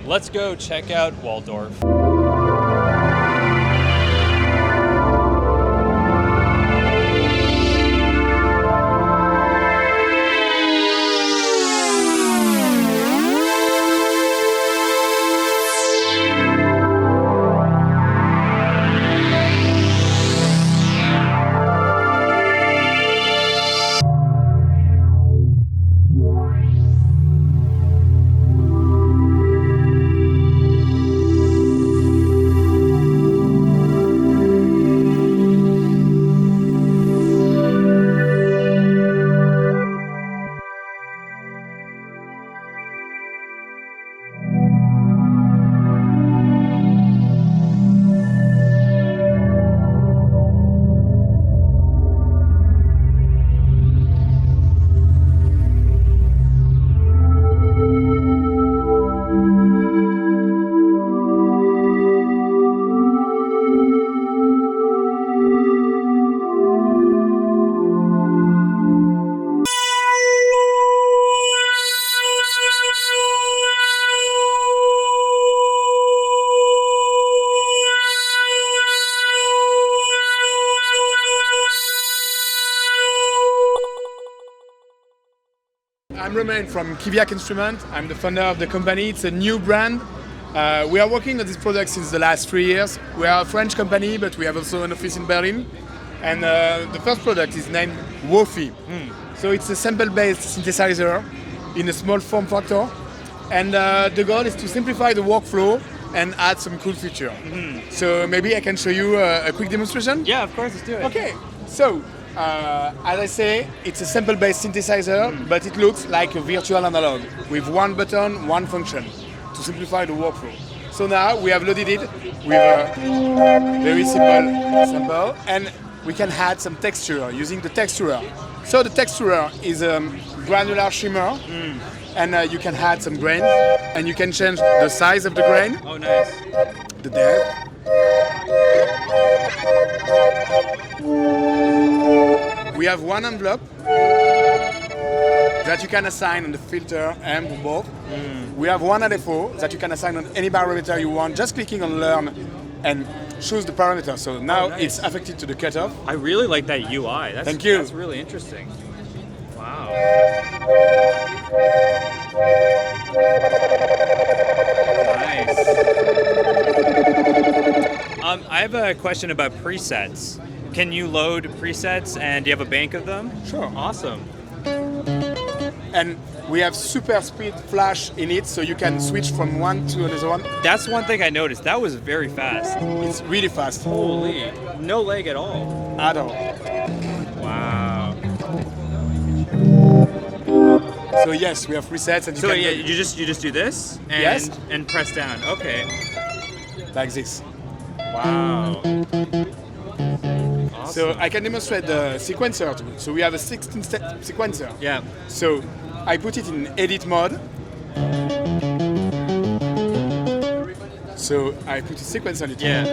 Let's go check out Waldorf. I'm Romain from Kiviak Instruments. I'm the founder of the company. It's a new brand. We are working on this product since the last 3 years. We are a French company, but we have also an office in Berlin. And the first product is named Wofi. So it's a sample-based synthesizer in a small form factor. And the goal is to simplify the workflow and add some cool feature. So maybe I can show you a quick demonstration? Yeah, of course, let's do it. Okay, so as I say, it's a sample-based synthesizer, but it looks like a virtual analog with one button, one function to simplify the workflow. So now we have loaded it with a very simple sample, and we can add some texture using the texturer. So the texturer is a granular shimmer, and you can add some grain, and you can change the size of the grain. Oh, nice. The depth. We have one envelope that you can assign on the filter and both. We have one LFO that you can assign on any parameter you want, just clicking on learn and choose the parameter. So now it's affected to the cutoff. I really like that UI. Thank you. That's really interesting. Wow. Nice. I have a question about presets. Can you load presets and do you have a bank of them? Sure. Awesome. And we have super speed flash in it, so you can switch from one to another one. That's one thing I noticed. That was very fast. It's really fast. Holy. No lag at all. At all. Wow. So yes, we have presets, and So yeah, you just do this and Yes. and press down. Okay. like this. Wow. Awesome. So I can demonstrate the sequencer too. So we have a 16-step sequencer. Yeah. So I put it in edit mode. So I put a sequence on it. Yeah.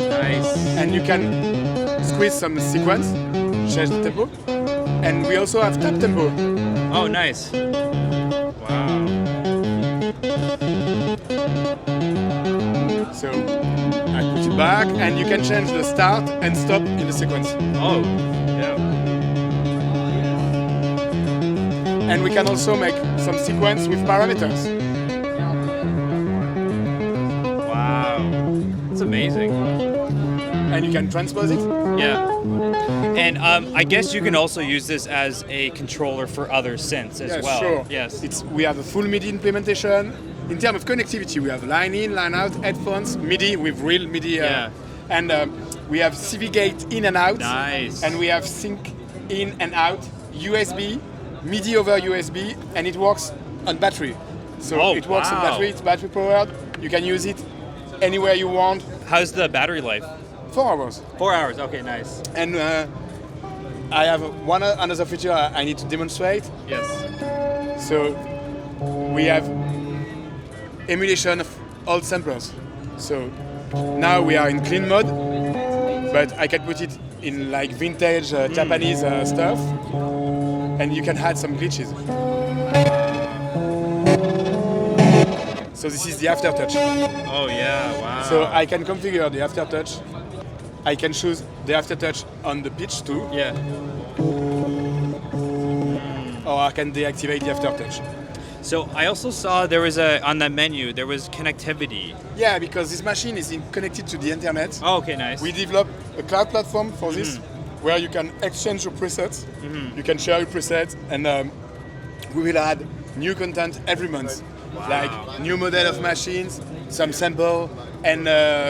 Nice. And you can squeeze some sequence, change the tempo. And we also have tap tempo. Oh, nice. Wow. So I put it back, and you can change the start and stop in the sequence. Oh, yeah. And we can also make some sequence with parameters. Wow. That's amazing. And you can transpose it. Yeah. And I guess you can also use this as a controller for other synths as well. Sure. Yes. We have a full MIDI implementation. In terms of connectivity, we have line in, line out, headphones, MIDI with real MIDI. Yeah. And we have CV gate in and out. Nice. And we have sync in and out, USB, MIDI over USB, and it works on battery. So it works on battery, it's battery powered. You can use it anywhere you want. How's the battery life? 4 hours. 4 hours. Okay, nice. And I have another feature I need to demonstrate. Yes. So we have emulation of old samplers. So now we are in clean mode, but I can put it in like vintage Japanese stuff, and you can add some glitches. So this is the aftertouch. Oh yeah, wow. So I can configure the aftertouch. I can choose the aftertouch on the pitch too, Yeah. or I can deactivate the aftertouch. So I also saw there was on that menu there was connectivity. Yeah, because this machine is connected to the internet. Oh, okay, nice. We developed a cloud platform for this, where you can exchange your presets, you can share your presets, and we will add new content every month. Wow. Like new model of machines, some sample, and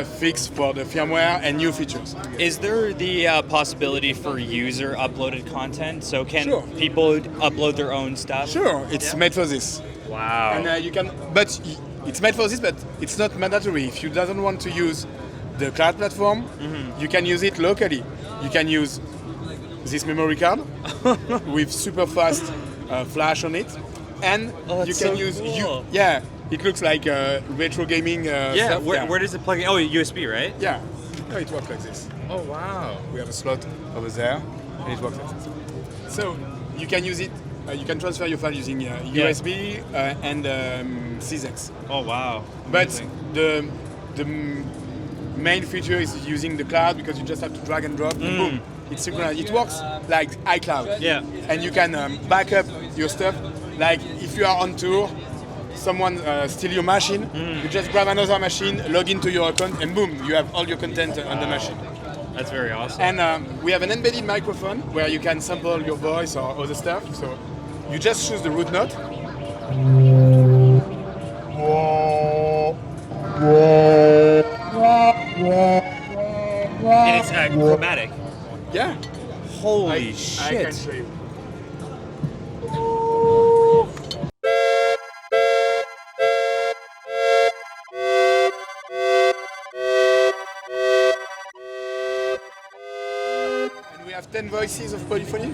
fix for the firmware and new features. Is there the possibility for user uploaded content? So can Sure. people upload their own stuff? Sure, it's made for this. Wow. And you can, but it's made for this, but it's not mandatory. If you doesn't want to use the cloud platform, you can use it locally. You can use this memory card with super fast flash on it, and that's you can so use cool. yeah. It looks like retro gaming. Yeah, stuff. where does it plug in? Oh, USB, right? Yeah, no, it works like this. Oh, wow. We have a slot over there, and it works like this. So you can use it. You can transfer your file using USB and CZX. Oh, wow. But Amazing. the main feature is using the cloud, because you just have to drag and drop, and boom, it's synchronized. It works like iCloud. Yeah. And you can back up your stuff. Like if you are on tour, someone steal your machine, you just grab another machine, log into your account, and boom, you have all your content on the machine. That's very awesome. And we have an embedded microphone where you can sample your voice or other stuff. So you just choose the root note. And it's chromatic. Yeah. Holy I shit. can show you. And we have 10 voices of polyphony.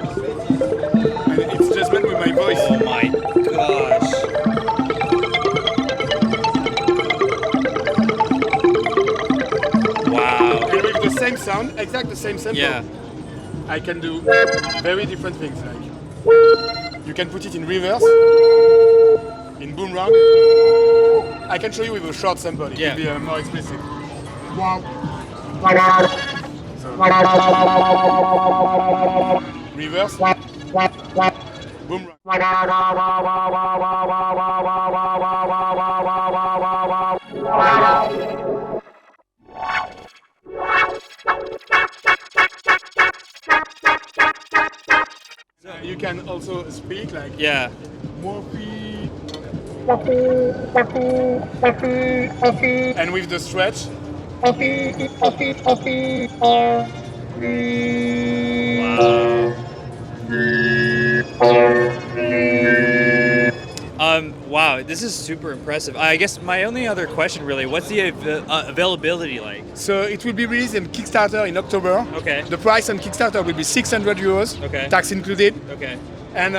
And it's just meant with my voice. Oh my gosh. Wow. And with the same sound, exact the same sample, Yeah. I can do very different things. Like you can put it in reverse, in boomerang. I can show you with a short sample. It Yeah. will be more explicit. Reverse, boomerang. You can also speak like Yeah. Wofi. And with the stretch, Wow, this is super impressive. I guess my only other question really, what's the availability like? so it will be released in Kickstarter in October. Okay. The price on Kickstarter will be 600 euros, Okay. tax included. Okay. And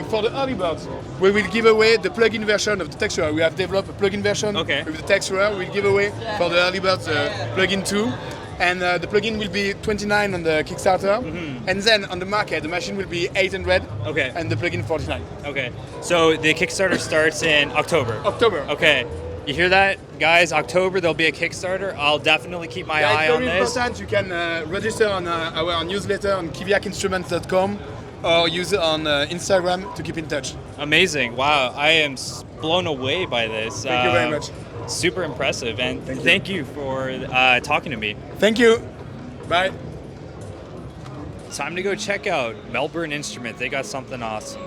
for the early birds, we will give away the plug-in version of the texturer. We have developed a plug-in version Okay. with the texturer. We'll give away for the early birds plug-in 2. And the plugin will be 29 on the Kickstarter. And then on the market, the machine will be 800. Okay. And the plugin 49. Okay. So the Kickstarter starts in October. October. Okay. You hear that, guys? October there'll be a Kickstarter. I'll definitely keep my eye It's on very this. important. You can register on our newsletter on kiviakinstruments.com or use it on Instagram to keep in touch. Amazing. Wow. I am blown away by this. Thank you very much. Super impressive. And thank you for talking to me. Thank you. Bye. Time to go check out Melbourne Instruments. They got something awesome.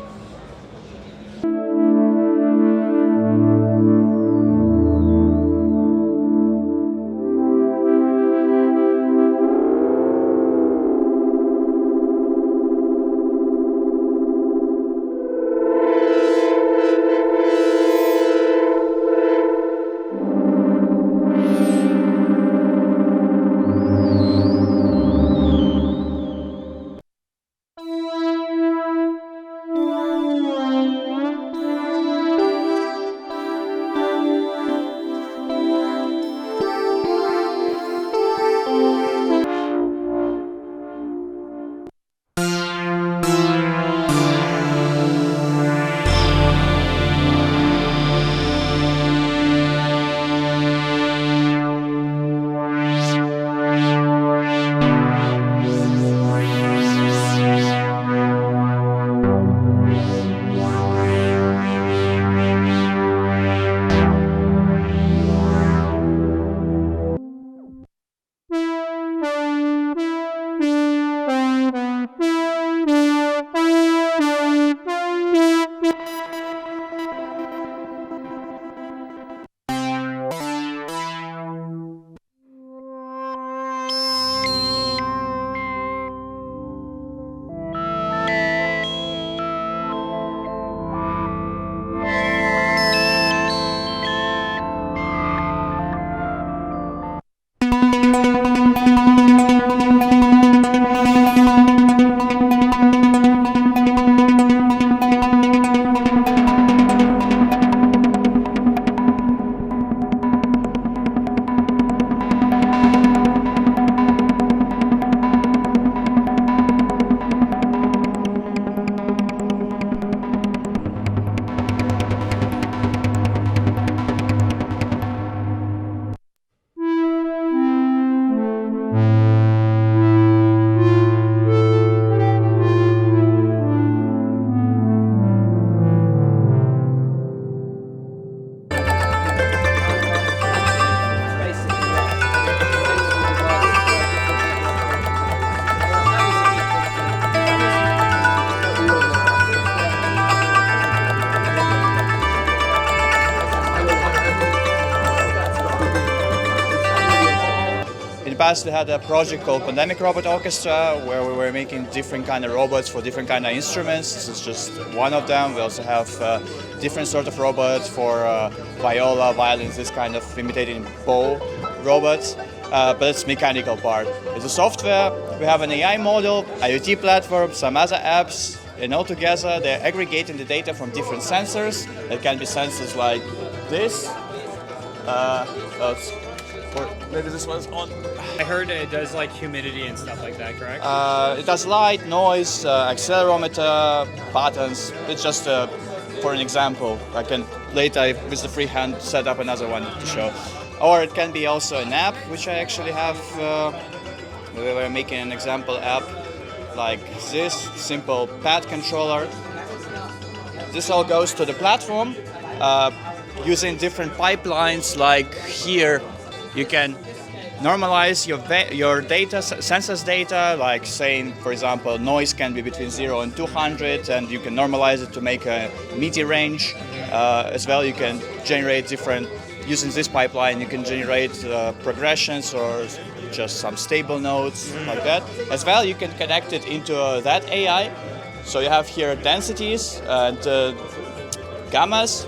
In the past we had a project called Pandemic Robot Orchestra where we were making different kind of robots for different kind of instruments. This is just one of them. We also have different sort of robots for viola, violins, this kind of imitating bow robots. But it's mechanical part. It's a software. We have an AI model, IoT platform, some other apps, and all together they're aggregating the data from different sensors. It can be sensors like this. Or maybe this one's on. I heard it does like humidity and stuff like that, correct? It does light, noise, accelerometer, buttons. It's just for an example. I can later, with the free hand, set up another one to show. Or it can be also an app, which I actually have. We were making an example app like this, simple pad controller. This all goes to the platform using different pipelines. Like here, you can normalize your data, sensors data, like saying, for example, noise can be between 0 and 200, and you can normalize it to make a MIDI range. As well, you can generate different, using this pipeline, you can generate progressions or just some stable notes, like that. As well, you can connect it into that AI. So you have here densities and gammas,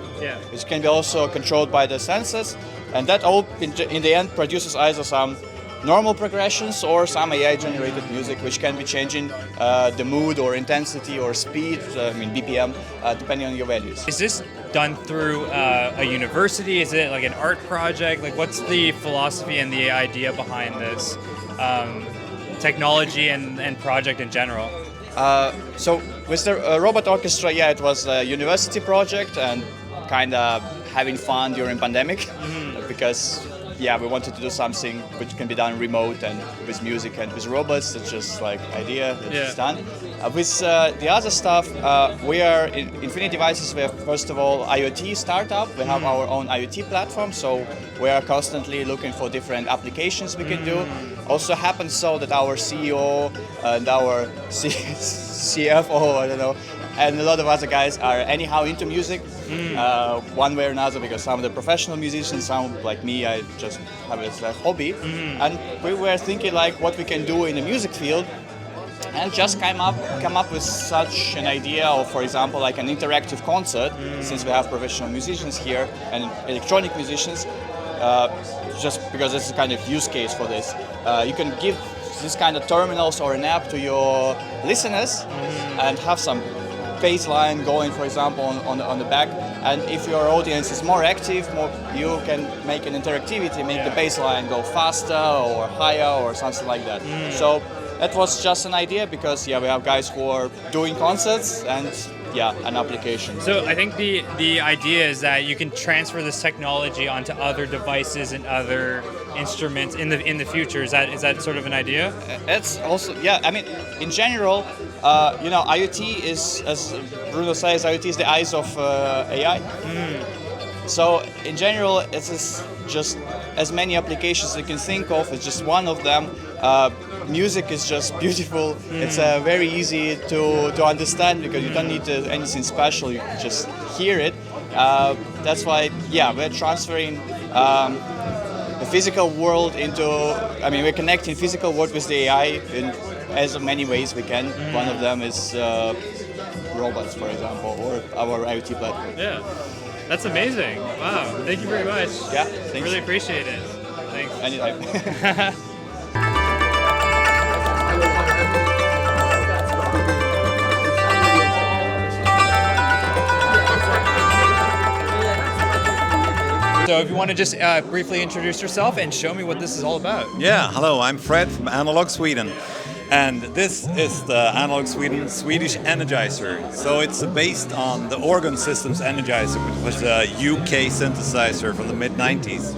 which can be also controlled by the sensors. And that all, in the end, produces either some normal progressions or some AI-generated music, which can be changing the mood or intensity or speed, BPM, depending on your values. Is this done through a university? Is it like an art project? Like, what's the philosophy and the idea behind this technology and project in general? So with the Robot Orchestra, it was a university project and kind of having fun during pandemic, because we wanted to do something which can be done remote and with music and with robots. It's just like idea that is done. With the other stuff, we are in Infinity Devices. We are first of all IoT startup. We have our own IoT platform, so we are constantly looking for different applications we can do. Also happens so that our CEO and our CFO, I don't know, and a lot of other guys are anyhow into music, one way or another, because some of the professional musicians, some like me, I just have it as a hobby. And we were thinking like what we can do in the music field, and just come up with such an idea of, for example, like an interactive concert, since we have professional musicians here and electronic musicians, just because it's a kind of use case for this. You can give this kind of terminals or an app to your listeners and have some bass line going, for example, on the back. And if your audience is more active, you can make an interactivity, make the bass line go faster or higher or something like that. So that was just an idea because we have guys who are doing concerts and an application. So I think the idea is that you can transfer this technology onto other devices and other instruments in the future. Is that sort of an idea? It's also in general, IoT is, as Bruno says, IoT is the eyes of AI. So in general, it's just as many applications you can think of. It's just one of them. Music is just beautiful. It's very easy to understand because you don't need anything special. You just hear it. That's why, we're transferring the physical world into. We're connecting physical world with the AI in as many ways we can. One of them is robots, for example, or our IoT platform. Yeah, that's amazing. Wow, thank you very much. Yeah, thanks. Really appreciate it. Thanks. Anytime. So if you want to just briefly introduce yourself and show me what this is all about. Yeah, hello, I'm Fred from Analog Sweden. And this is the Analog Sweden Swedish Enigiser. So it's based on the Organ Systems Enigiser, which was a UK synthesizer from the mid-90s.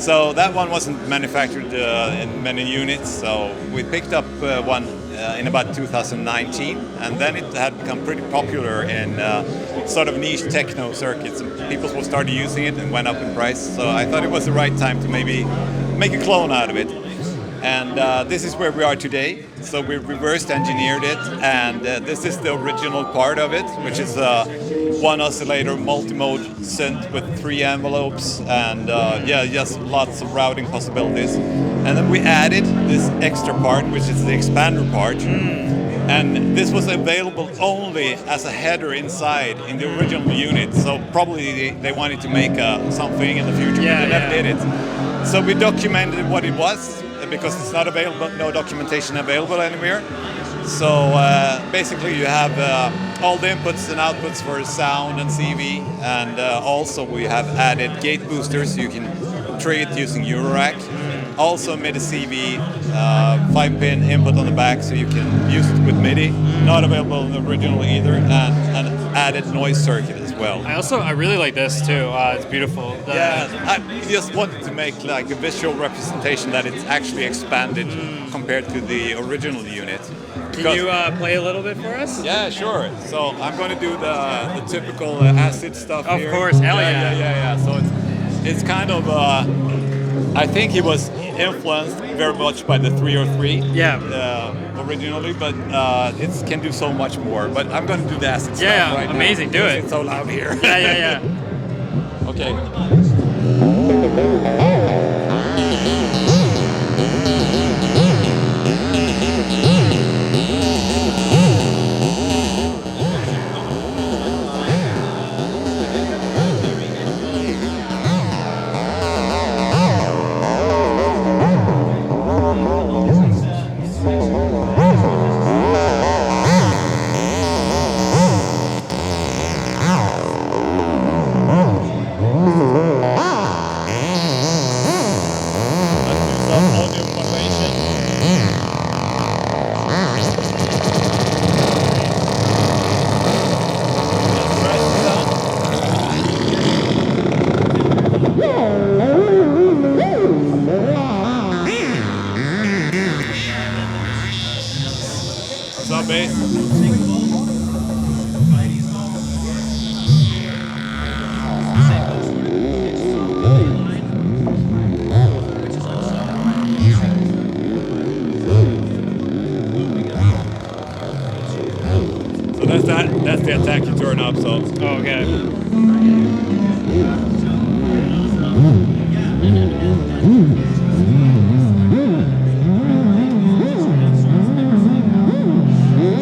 So that one wasn't manufactured in many units, so we picked up one in about 2019, and then it had become pretty popular in sort of niche techno circuits, and people started using it and went up in price. So I thought it was the right time to maybe make a clone out of it. And this is where we are today. So we reversed engineered it, and this is the original part of it, which is a one oscillator multi-mode synth with 3 envelopes, and yeah, just lots of routing possibilities. And then we added this extra part, which is the expander part. And this was available only as a header inside in the original unit. So probably they wanted to make something in the future, but they never did it. So we documented what it was, because it's not available, no documentation available anywhere. So basically you have all the inputs and outputs for sound and CV, and also we have added gate boosters, so you can trigger it using Eurorack. Also MIDI CV, 5-pin input on the back, so you can use it with MIDI. Not available in the original either, and an added noise circuit as well. I really like this too. It's beautiful. Yeah, I just wanted to make like a visual representation that it's actually expanded compared to the original unit. Can you play a little bit for us? Yeah, sure. So I'm going to do the typical acid stuff here. Of course, hell yeah. Yeah. So it's kind of, I think he was influenced very much by the 303 originally, but it can do so much more. But I'm going to do the acid stuff right amazing. now. Do it. It's so loud here. Yeah. Okay. That's the attack you turn up, so. Oh, okay.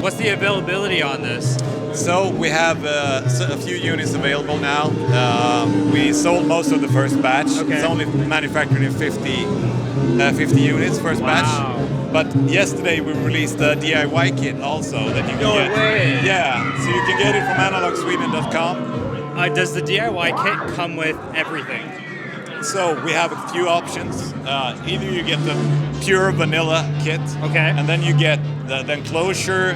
What's the availability on this? So we have a few units available now. We sold most of the first batch. Okay. It's only manufactured in 50 units first batch. But yesterday we released the DIY kit also that you can get. No way! Yeah, so you can get it from analogsweden.com. Does the DIY kit come with everything? So we have a few options. Either you get the pure vanilla kit, and then you get the enclosure,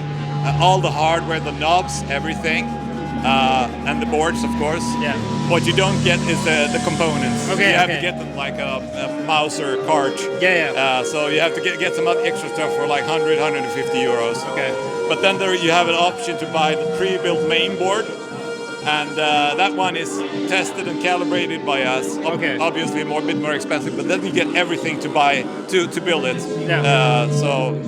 all the hardware, the knobs, everything, and the boards, of course. Yeah. What you don't get is the components. Okay. You have to get them like a mouse or a cart. Yeah. So you have to get some extra stuff for like 100, 150 euros. Okay. But then there you have an option to buy the pre-built main board. And that one is tested and calibrated by us. Okay. Obviously a bit more expensive, but then you get everything to buy to build it. Yeah. So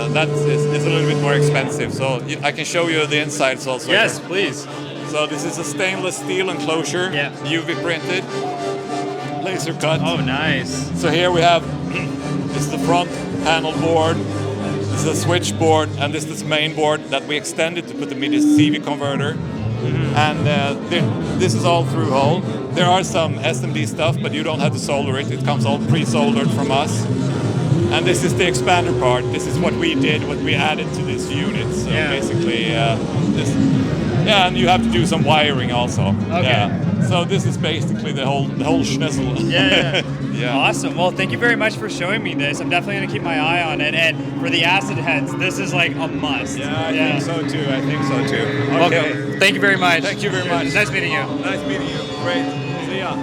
that is a little bit more expensive. So I can show you the insides also. Yes, please. So this is a stainless steel enclosure, UV printed, laser cut. Oh, nice. So here we have this is the front panel board. This is a switchboard, and this is the main board that we extended to put the MIDI CV converter. And this is all through hole. there are some SMD stuff, but you don't have to solder it. It comes all pre-soldered from us. And this is the expander part. This is what we did, what we added to this unit. So basically, and you have to do some wiring also. Okay. Yeah. So this is basically the whole schnitzel. Yeah. Awesome. Well, thank you very much for showing me this. I'm definitely going to keep my eye on it. And for the acid heads, this is like a must. Yeah, I think so too. Okay. Welcome. Thank you very much. Thank you very much. Nice meeting you. Nice meeting you. Great. See ya.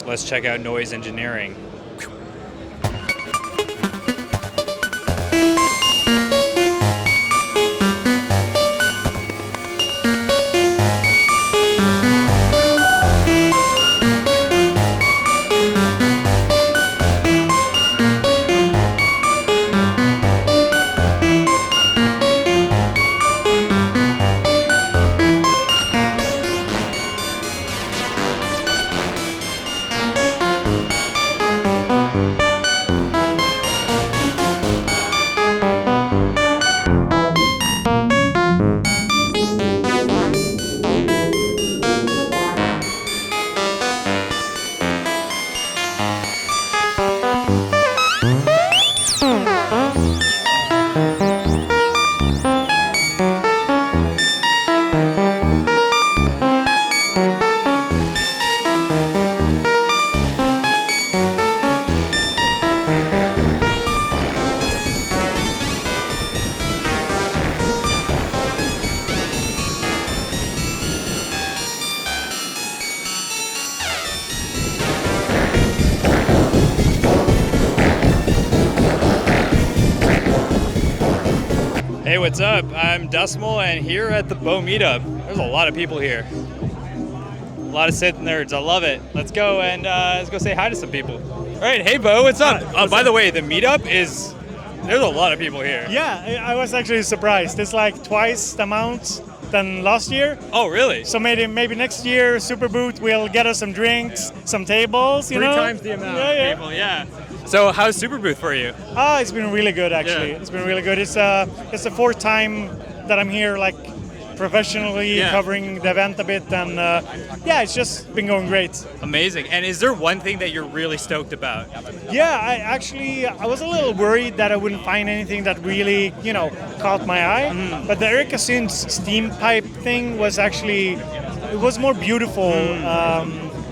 Let's check out noise engineering. Hey, what's up? I'm Decimal, and here at the BoBeats Meetup, there's a lot of people here. A lot of synth nerds. I love it. Let's go and let's go say hi to some people. All right, hey Bo, what's up? By the way, the meetup is, there's a lot of people here. Yeah, I was actually surprised. It's like twice the amount than last year. Oh, really? So maybe next year Superbooth will get us some drinks, some tables, you know? 3 times the amount Yeah. of people, yeah. So how's Superbooth for you? It's been really good actually. Yeah. It's been really good. It's the fourth time that I'm here, like professionally covering the event a bit, and it's just been going great. Amazing. And is there one thing that you're really stoked about? Yeah, I was a little worried that I wouldn't find anything that really, caught my eye. But the Erika Synth steam pipe thing was actually, it was more beautiful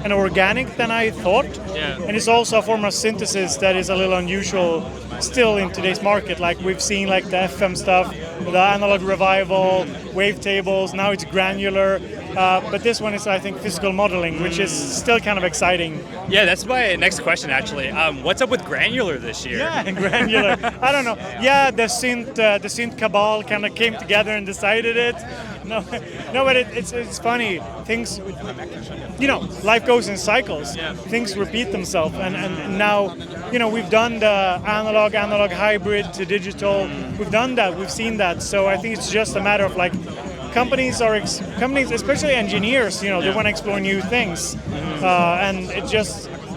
and organic than I thought. Yeah. And it's also a form of synthesis that is a little unusual still in today's market. Like we've seen like the FM stuff, the analog revival, wavetables, now it's granular. But this one is, I think, physical modeling, which is still kind of exciting. Yeah, that's my next question, actually. What's up with granular this year? Yeah, granular. I don't know. Yeah, the synth cabal kind of came together and decided it. No, but it's funny. Things, life goes in cycles. Yeah. Things repeat themselves, and now, we've done the analog hybrid to digital. We've done that. We've seen that. So I think it's just a matter of like. Companies, especially engineers, they want to explore new things, and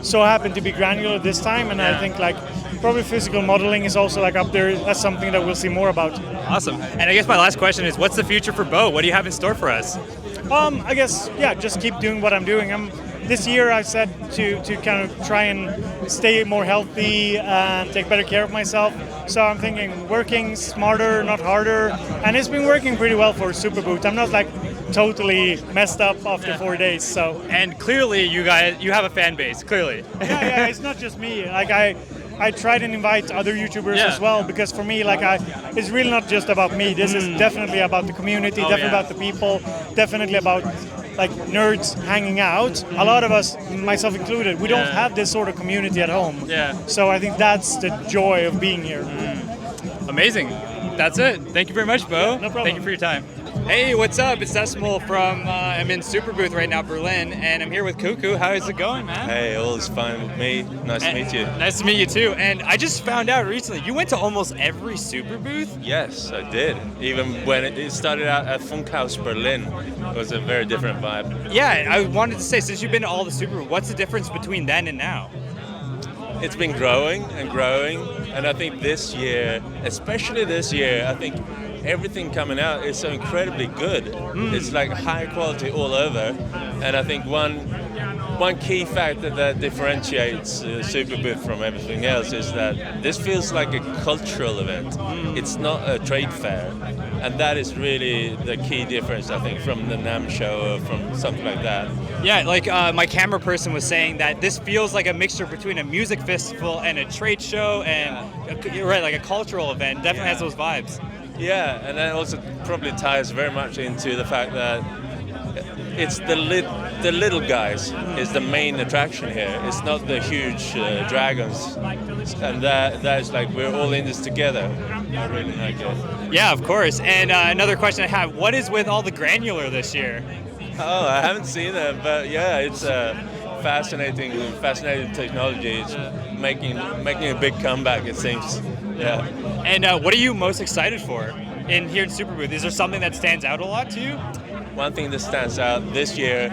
so happened to be granular this time, and I think like probably physical modeling is also like up there. That's something that we'll see more about. Awesome. And I guess my last question is, what's the future for Bo? What do you have in store for us? I guess, just keep doing what I'm doing. This year I said to kind of try and stay more healthy and take better care of myself. So I'm thinking working smarter, not harder. And it's been working pretty well for Superbooth. I'm not like totally messed up after 4 days. So. And clearly you have a fan base, clearly. Yeah, it's not just me. Like I tried and invite other YouTubers as well, because for me, like it's really not just about me. This is definitely about the community, definitely about the people, definitely about like nerds hanging out. A lot of us, myself included, we don't have this sort of community at home. Yeah. So I think that's the joy of being here. Amazing. That's it. Thank you very much, Bo. No problem. Thank you for your time. Hey, what's up? It's Decimal from, I'm in Superbooth right now, Berlin, and I'm here with Cuckoo. How is it going, man? Hey, all is fine with me. Nice to meet you. Nice to meet you too. And I just found out recently, you went to almost every Superbooth? Yes, I did. Even when it started out at Funkhaus Berlin, it was a very different vibe. Yeah, I wanted to say, since you've been to all the Superbooth, what's the difference between then and now? It's been growing and growing, and I think this year, especially this year, I think everything coming out is so incredibly good. It's like high quality all over, and I think one key factor that differentiates Superbooth from everything else is that this feels like a cultural event. It's not a trade fair, and that is really the key difference, I think, from the NAMM show or from something like that. Yeah, like my camera person was saying that this feels like a mixture between a music festival and a trade show, and you're right, like a cultural event. Definitely has those vibes. Yeah, and that also probably ties very much into the fact that it's the little guys is the main attraction here. It's not the huge dragons, and that is like we're all in this together. I really like it. Yeah, of course. And another question I have: what is with all the granular this year? Oh, I haven't seen it, but yeah, it's fascinating technology. It's making a big comeback, it seems. Yeah. And what are you most excited for here in Superbooth? Is there something that stands out a lot to you? One thing that stands out this year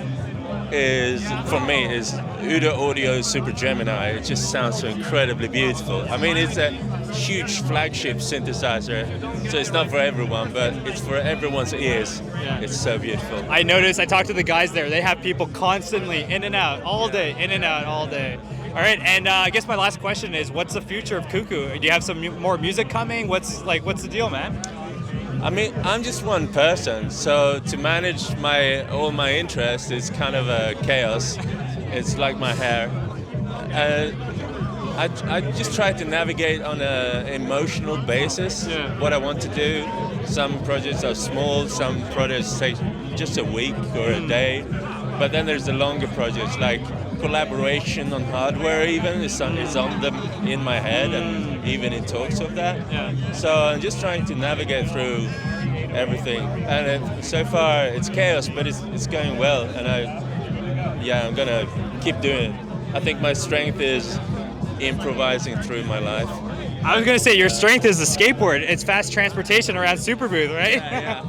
for me is Udo Audio's Super Gemini. It just sounds so incredibly beautiful. I mean, it's a huge flagship synthesizer, so it's not for everyone, but it's for everyone's ears. Yeah. It's so beautiful. I noticed, I talked to the guys there, they have people constantly in and out all day, in and out all day. All right, and I guess my last question is, what's the future of Cuckoo? Do you have some more music coming? What's the deal, man? I mean, I'm just one person, so to manage all my interests is kind of a chaos. It's like my hair. I just try to navigate on an emotional basis what I want to do. Some projects are small, some projects take just a week or a day, but then there's the longer projects like collaboration on hardware even is on them in my head and even in talks of that. Yeah. So I'm just trying to navigate through everything, and so far it's chaos, but it's going well, and I'm gonna keep doing it. I think my strength is improvising through my life. I was gonna say your strength is the skateboard. It's fast transportation around Superbooth, right? Yeah.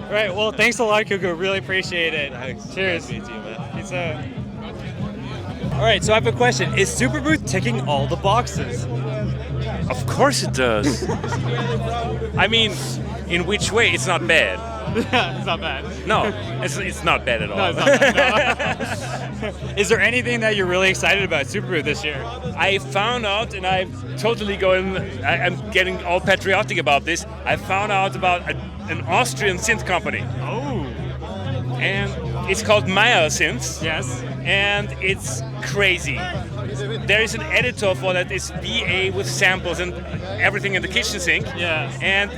Right. Well, thanks a lot, Cuckoo. Really appreciate it. Thanks. Cheers. Nice to meet you, man. Peace out. All right, so I have a question. Is Superbooth ticking all the boxes? Of course it does. I mean, in which way? It's not bad. It's not bad. No, it's not bad at all. No, it's not bad. No. Is there anything that you're really excited about Superbooth this year? I found out, and I'm getting all patriotic about this. I found out about an Austrian synth company. Oh. And it's called Majella Synth. Yes. And it's crazy. There is an editor for that. It's VA with samples and everything in the kitchen sink. Yeah. And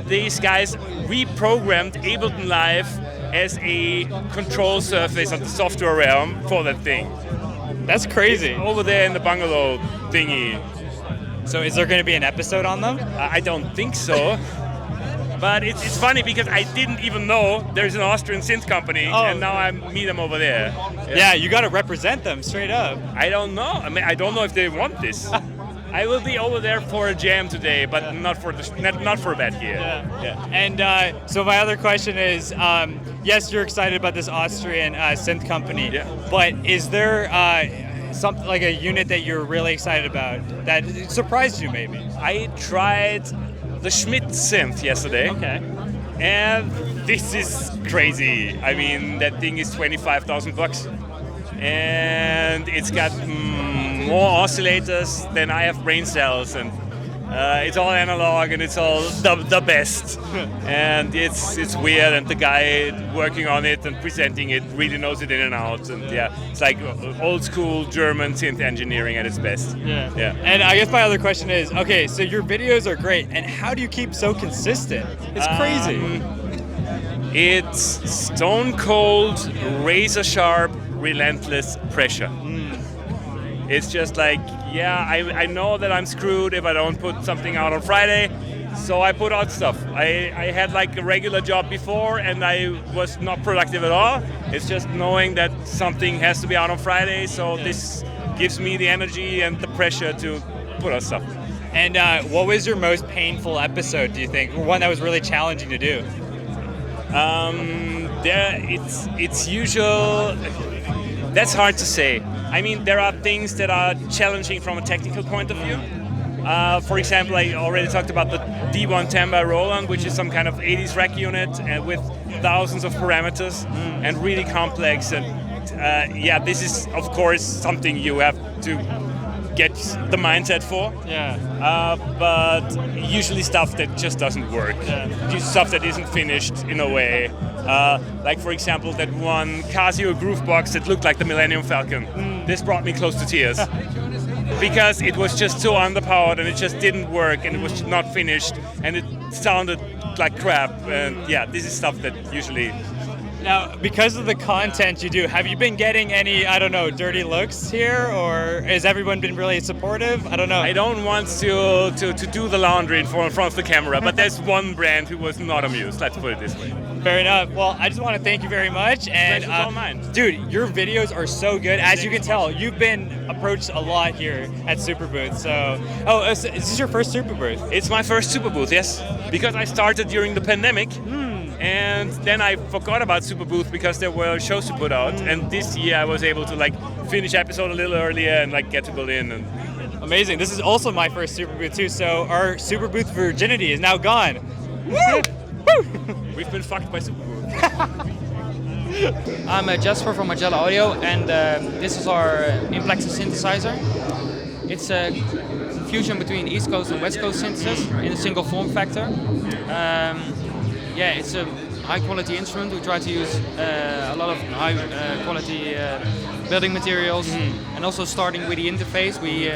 these guys reprogrammed Ableton Live as a control surface of the software realm for that thing. That's crazy. Over there in the bungalow thingy. So is there going to be an episode on them? I don't think so. But it's funny because I didn't even know there's an Austrian synth company, and now I meet them over there. Yeah, you got to represent them straight up. I don't know. I mean, I don't know if they want this. I will be over there for a jam today, but not for a bad year. Yeah. And so my other question is, yes, you're excited about this Austrian synth company, but is there something like a unit that you're really excited about that surprised you maybe? I tried the Schmidt Synth yesterday. Okay. And this is crazy. I mean, that thing is $25,000. And it's got more oscillators than I have brain cells, and it's all analog and it's all the best. And it's weird, and the guy working on it and presenting it really knows it in and out. And yeah, it's like old school German synth engineering at its best. Yeah. And I guess my other question is, okay, so your videos are great, and how do you keep so consistent? It's crazy. It's stone cold, razor sharp, relentless pressure. It's just like, yeah, I know that I'm screwed if I don't put something out on Friday, so I put out stuff. I had like a regular job before and I was not productive at all. It's just knowing that something has to be out on Friday, so this gives me the energy and the pressure to put out stuff. And what was your most painful episode, do you think? Or one that was really challenging to do? It's usual. That's hard to say. I mean, there are things that are challenging from a technical point of view. For example, I already talked about the D110 by Roland, which is some kind of 80s rack unit with thousands of parameters and really complex. And yeah, this is, of course, something you have to get the mindset for. Yeah. But usually stuff that just doesn't work. Stuff that isn't finished in a way. Like, for example, that one Casio groove box that looked like the Millennium Falcon. This brought me close to tears. Because it was just so underpowered and it just didn't work and it was not finished and it sounded like crap. And yeah, this is stuff that usually... Now, because of the content you do, have you been getting any, I don't know, dirty looks here, or has everyone been really supportive? I don't know. I don't want to do the laundry in front of the camera, but there's one brand who was not amused, let's put it this way. Fair enough. Well, I just want to thank you very much. And all mine. Dude, your videos are so good. As you can tell, you've been approached a lot here at Superbooth. So, is this your first Superbooth? It's my first Superbooth, yes. Because I started during the pandemic. And then I forgot about Superbooth because there were shows to put out. And this year I was able to like finish episode a little earlier and like get to Berlin. And amazing. This is also my first Superbooth too. So our Superbooth virginity is now gone. Woo! We've been fucked by Superbooth. I'm Jasper from Majella Audio, and this is our Implexus synthesizer. It's a fusion between East Coast and West Coast synthesis in a single form factor. Yeah, it's a high-quality instrument. We try to use a lot of high-quality building materials, and also starting with the interface, we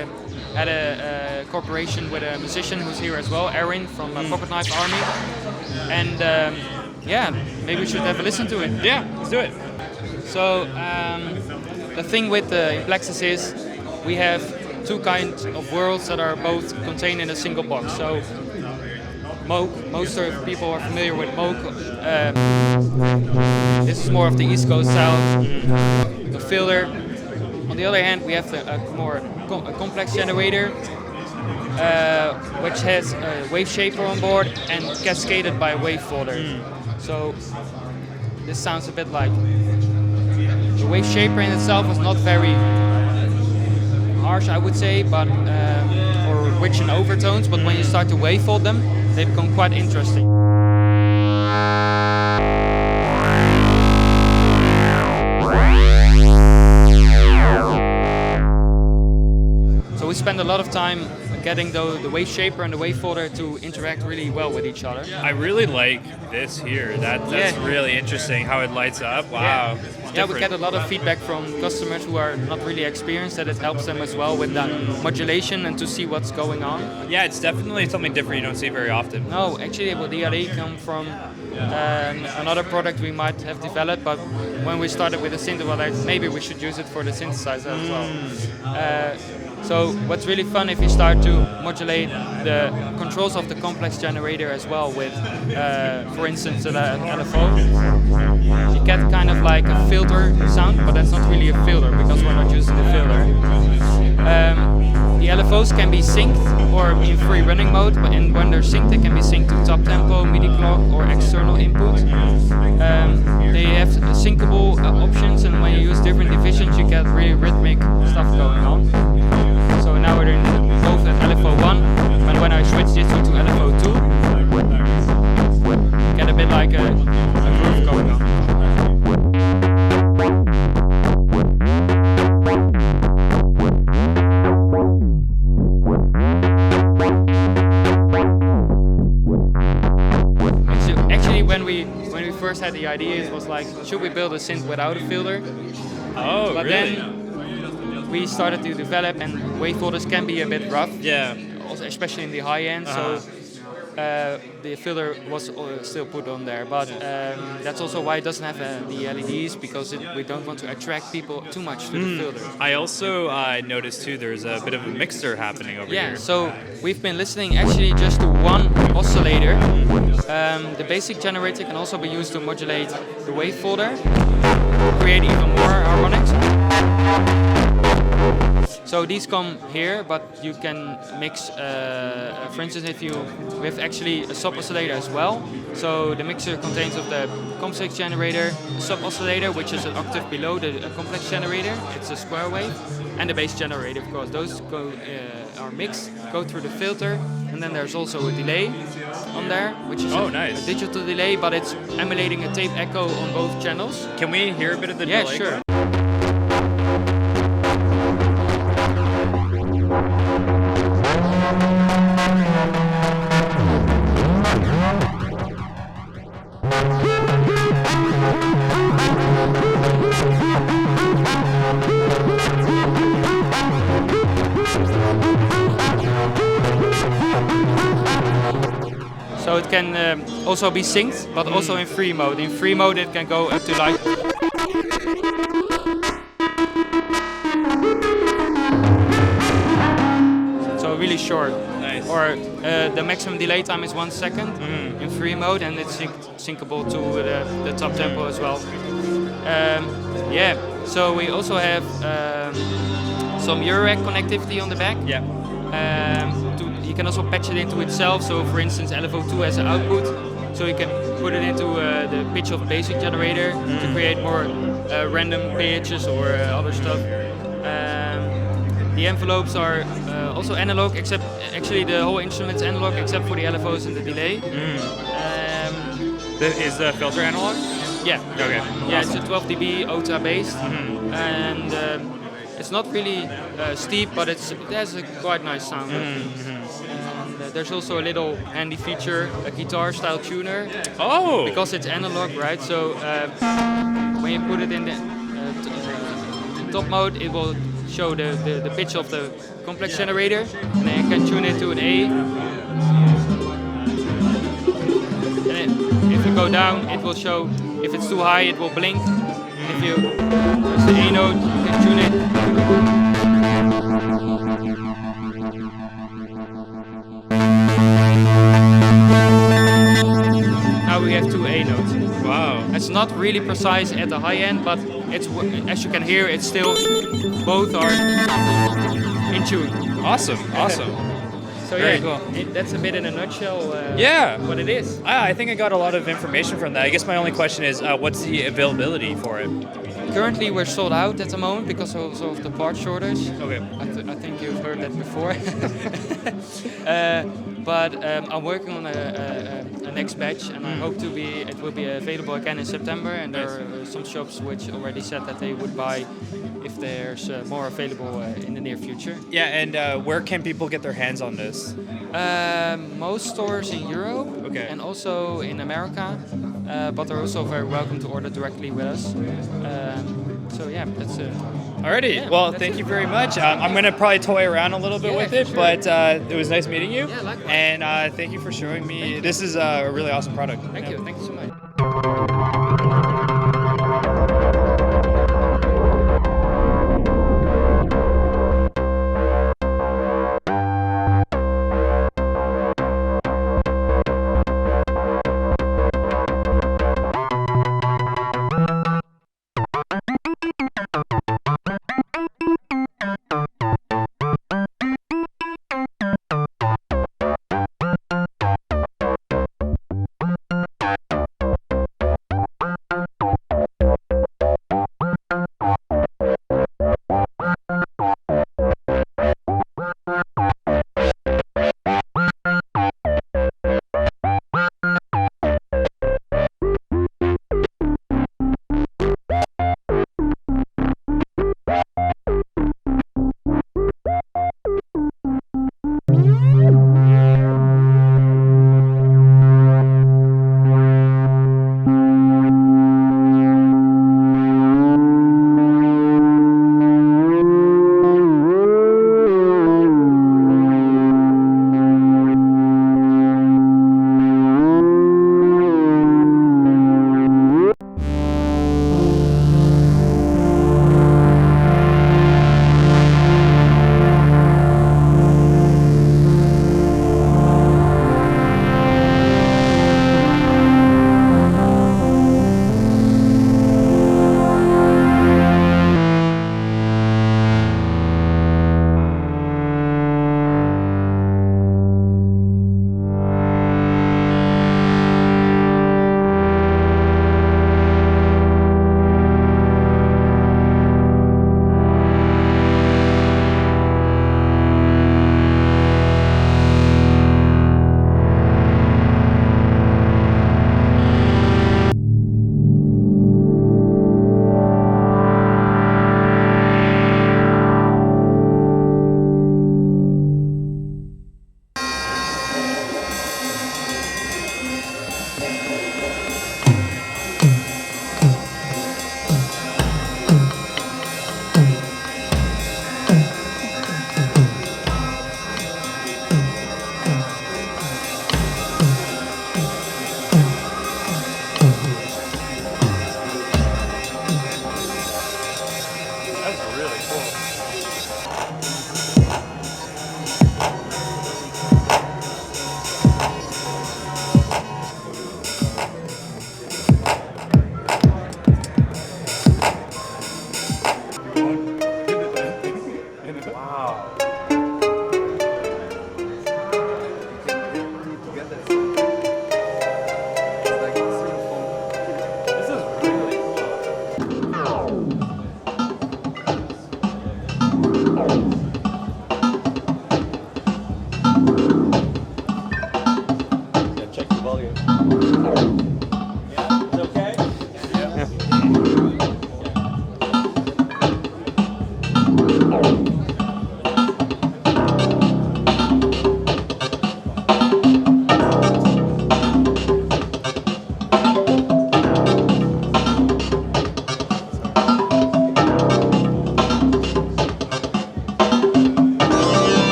had a cooperation with a musician who's here as well, Erin from Pocket Knife Army, and yeah, maybe we should have a listen to it. Yeah, let's do it. So the thing with the Implexus is we have two kinds of worlds that are both contained in a single box. So Moog, most of people are familiar with Moog. This is more of the East Coast style, the filter. On the other hand, we have a more complex generator, which has a wave shaper on board and cascaded by a wave folder. So this sounds a bit like the wave shaper in itself is not very harsh, I would say, but or rich in overtones. But when you start to wavefold them, they become quite interesting. So we spend a lot of time getting the wave shaper and the wave folder to interact really well with each other. I really like this here. That's really interesting how it lights up. Wow. Yeah, we get a lot of feedback from customers who are not really experienced that it helps them as well with that modulation and to see what's going on. Yeah, it's definitely something different you don't see very often. No, actually, well, the idea come from another product we might have developed, but when we started with the synth, well, maybe we should use it for the synthesizer as well. So what's really fun if you start to modulate the controls of the complex generator as well with, for instance, an LFO. You get kind of like a filter sound, but that's not really a filter because we're not using the filter. The the LFOs can be synced or in free running mode, and when they're synced, they can be synced to top tempo, MIDI clock, or external input. They have syncable options, and when you use different divisions, you get really rhythmic stuff going on. So now we're in both at LFO1, and when I switch this to LFO2, get a bit like a groove going on. When we first had the idea, it was like, should we build a synth without a filter? Oh, but really? Then we started to develop, and wave folders can be a bit rough. Yeah. Also, especially in the high end. So the filter was still put on there, but that's also why it doesn't have the LEDs, because we don't want to attract people too much to the filter. I also noticed too there's a bit of a mixer happening over here. Yeah, so we've been listening actually just to one oscillator. The basic generator can also be used to modulate the wave folder, create even more harmonics. So these come here, but you can mix, for instance, we have actually a sub oscillator as well. So the mixer contains of the complex generator, a sub oscillator, which is an octave below the complex generator. It's a square wave, and the bass generator, of course. Those are mixed, go through the filter, and then there's also a delay on there, which is a digital delay, but it's emulating a tape echo on both channels. Can we hear a bit of the delay? Yeah, sure. So it can also be synced, but also in free mode. In free mode it can go up to like... So really short. Nice. Or the maximum delay time is 1 second in free mode, and it's syncable to the top tempo as well. Yeah, so we also have some Eurorack connectivity on the back. Yeah. You can also patch it into itself. So for instance, LFO2 has an output, so you can put it into the pitch of basic generator to create more random pitches or other stuff. The envelopes are also analog, except actually the whole instrument's analog except for the LFOs and the delay. Is the filter analog? Yeah. Okay. Yeah, Awesome. it's a 12 dB OTA based, and it's not really steep, but it has a quite nice sound. And there's also a little handy feature, a guitar style tuner. Oh! Because it's analog, right? So when you put it in the top mode, it will show the pitch of the complex generator, and then you can tune it to an A. And if you go down, it will show, if it's too high, it will blink. If you press the A note, you can tune it. Now we have 2 A notes. Wow. It's not really precise at the high end, but it's, as you can hear, it's still, both are in tune. Awesome, awesome. So Very yeah, cool. that's a bit in a nutshell what it is. I think I got a lot of information from that. I guess my only question is, what's the availability for it? Currently we're sold out at the moment because also of the part shortage. Okay. I think you've heard that before. But I'm working on a next batch, and I hope it will be available again in September. And there are some shops which already said that they would buy if there's more available in the near future. Yeah, and where can people get their hands on this? Most stores in Europe and also in America, but they're also very welcome to order directly with us. So yeah, that's it. Alrighty, Yeah, well, thank you very much. I'm going to probably toy around a little bit with it, sure. but it was nice meeting you. Yeah, likewise. And thank you for showing me. This is a really awesome product. Thank you so much.